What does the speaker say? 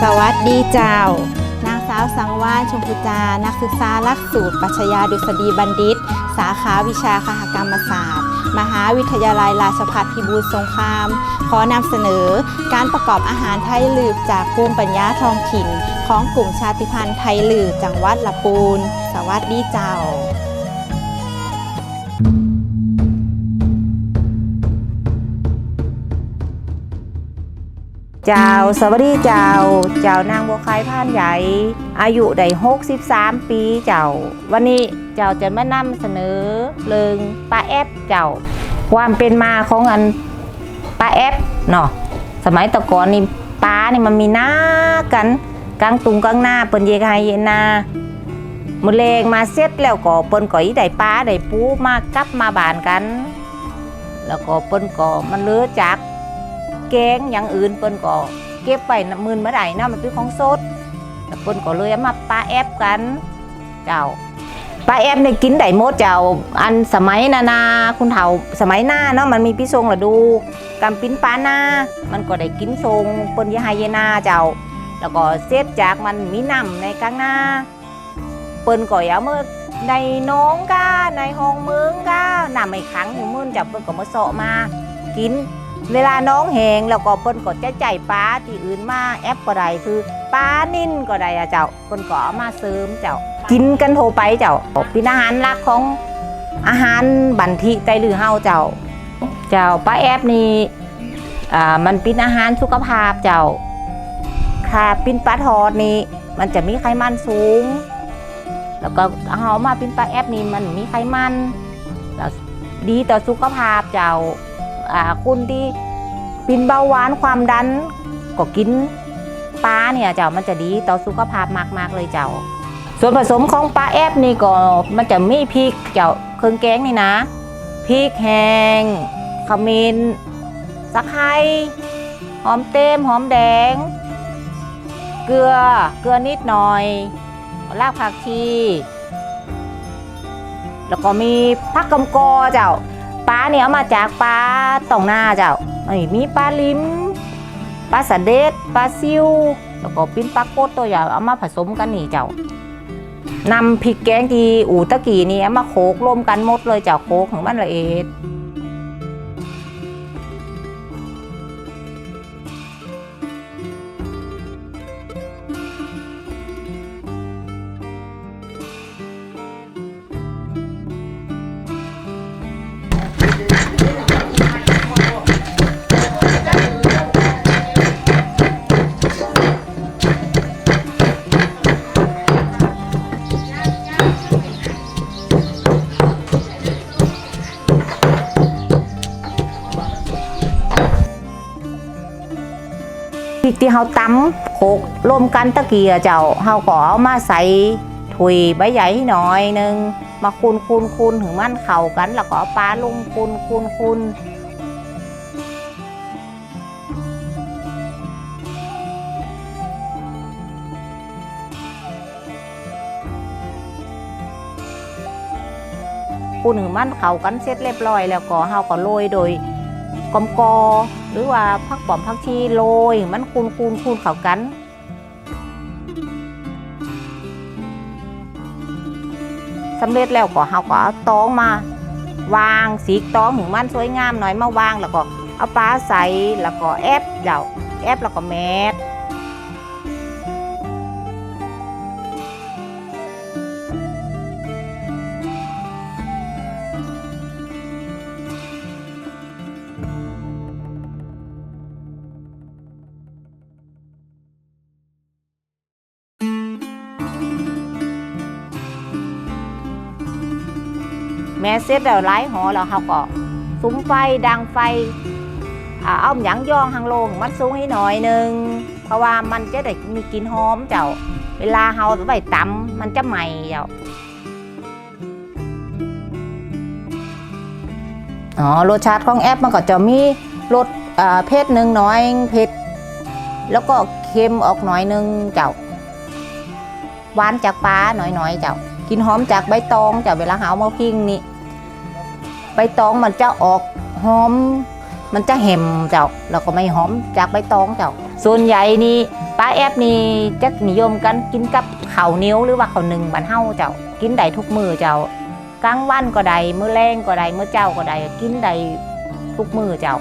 สวัสดีเจ้านางสาวสังวาลชมพูจานักศึกษาหลักสูตรปรัชญาดุษฎีบัณฑิตสาขาวิชาคหกรรมศาสตร์มหาวิทยาลัยราชภัฏพิบูลสงครามขอนำเสนอการประกอบอาหารไทยลือจากภูมิปัญญาท้องถิ่นของกลุ่มชาติพันธุ์ไทยลือจังหวัดลำพูนสวัสดีเจ้าสวัสดีเจ้านางบัวไข่ผ่านใหญ่อายุได้63 ปีวันนี้จะมานำเสนอเรื่องปลาแอปความเป็นมาของอันปลาแอปเนาะสมัยตะก่อนนี่ปลานี่มันมีหน้ากันกลางตุงกลางหน้าเปิ้นเยกไฮเยนามื้อแลงมาเสร็จแล้วก็เปิ้นก็อีได้ปลาได้ปูมากลับมาบ้านกันแล้วก็เปิ้นก็มันเหลือจากแกงอย่างอื่นเปิ้นก็เก็บไปมื่นเมื่อไหร่นะมันเป็นของสดแล้วเปิ้นก็เลยเอามาปลาแอปกันปลาแอปเนี่ยกินได้หมดอันสมัยนาคุณเฒ่าสมัยหน้าเนาะมันมีพี่ทรงละดูกำปิ้นปลาหน้ามันก็ได้กินทรงเปิ้นยาไฮเยนาแล้วก็เสร็จจากมันมีน้ำในกลางหน้าเปิ้นก็เอามื่อในน้องก้าในห้องเมืองก้าน้ำไม่ขังอยู่มื่นเปิ้นก็มาเสาะมากินเวลาน้องแหงแล้วก็เปิ้นก็จะใจปลาที่อื่นมาแอปก็ได้คือปลานิ่นก็ได้เปิ้นก็เอามาเสริมกินกันโทไปเป็นอาหารหลักของอาหารบันทิไตลือเฮาปลาแอปนี่มันเป็นอาหารสุขภาพค่ะเป็นปลาทอดนี่มันจะมีไขมันสูงแล้วก็เฮามาเป็นปลาแอปนี่มันมีไขมันดีต่อสุขภาพคุณที่เป็นเบาหวานความดันก็กินปลาเนี่ยมันจะดีต่อสุขภาพมากๆเลยส่วนผสมของปลาแอปนี่ก็มันจะมีพริกเครื่องแกงนี่นะพริกแห้งขมิ้นตะไคร้หอมเต้มหอมแดงเกลือนิดหน่อยรากผักชีแล้วก็มีผักกำกอปลาเนี่ยเอามาจากปลาตองหน้ามีปลาลิ้มปลาสะเด็ดปลาซิวแล้วก็ปิ้นปลาโคตรตัวใหญ่เอามาผสมกันนี่นำพริกแกงที่ตะกี้นี่เอามาโขลกรวมกันหมดเลยโขลกของมันละเอียดพริกที่เราตำโขลกรวมกันตะกี้เราก็เอามาใส่ถุยใบใหญ่หน่อยนึงมาคูนถึงมันเข้ากันแล้วก็เอาปลาลงคูนถึงมันเข้ากันเสร็จเรียบร้อยแล้วก็เราก็โรยโดยกอมกอหรือว่าผักปอมผักชีโรยมันคูนเข้ากันสำเร็จแล้วก็เราก็เอาตองมาวางสีตองถึงมันสวยงามหน่อยมาวางแล้วก็เอาปลาใส่แล้วก็แอบแล้วก็แมสแม่เสร็จแล้วไล่ห่อแล้วเขาก็ซุ้มไฟดังไฟเอาหยังย่องหางโลงมันสูงให้หน่อยนึงเพราะว่ามันจะได้มีกลิ่นหอมเวลาเขาไปตำมันจะใหม่รสชาติของแอปมันก็จะมีรสเผ็ดนึงหน่อยเผ็ดแล้วก็เค็มออกหน่อยนึงหวานจากปลาหน่อยกินหอมจากใบตองเวลาเอามาพิ้งนี่ใบตองมันจะออกหอมมันจะเห็มแล้วก็ไม่หอมจากใบตอง ส่วนใหญ่นี่ปลาแอบนี่จะนิยมกันกินกับข้าวเหนียวหรือว่าข้าวนึ่งบ้านเฮาเจ้ากินได้ทุกมื้อเจ้ากลางวันก็ได้มื้อแลงก็ได้มื้อเจ้าก็ได้กินได้ทุกมื้อเจ้า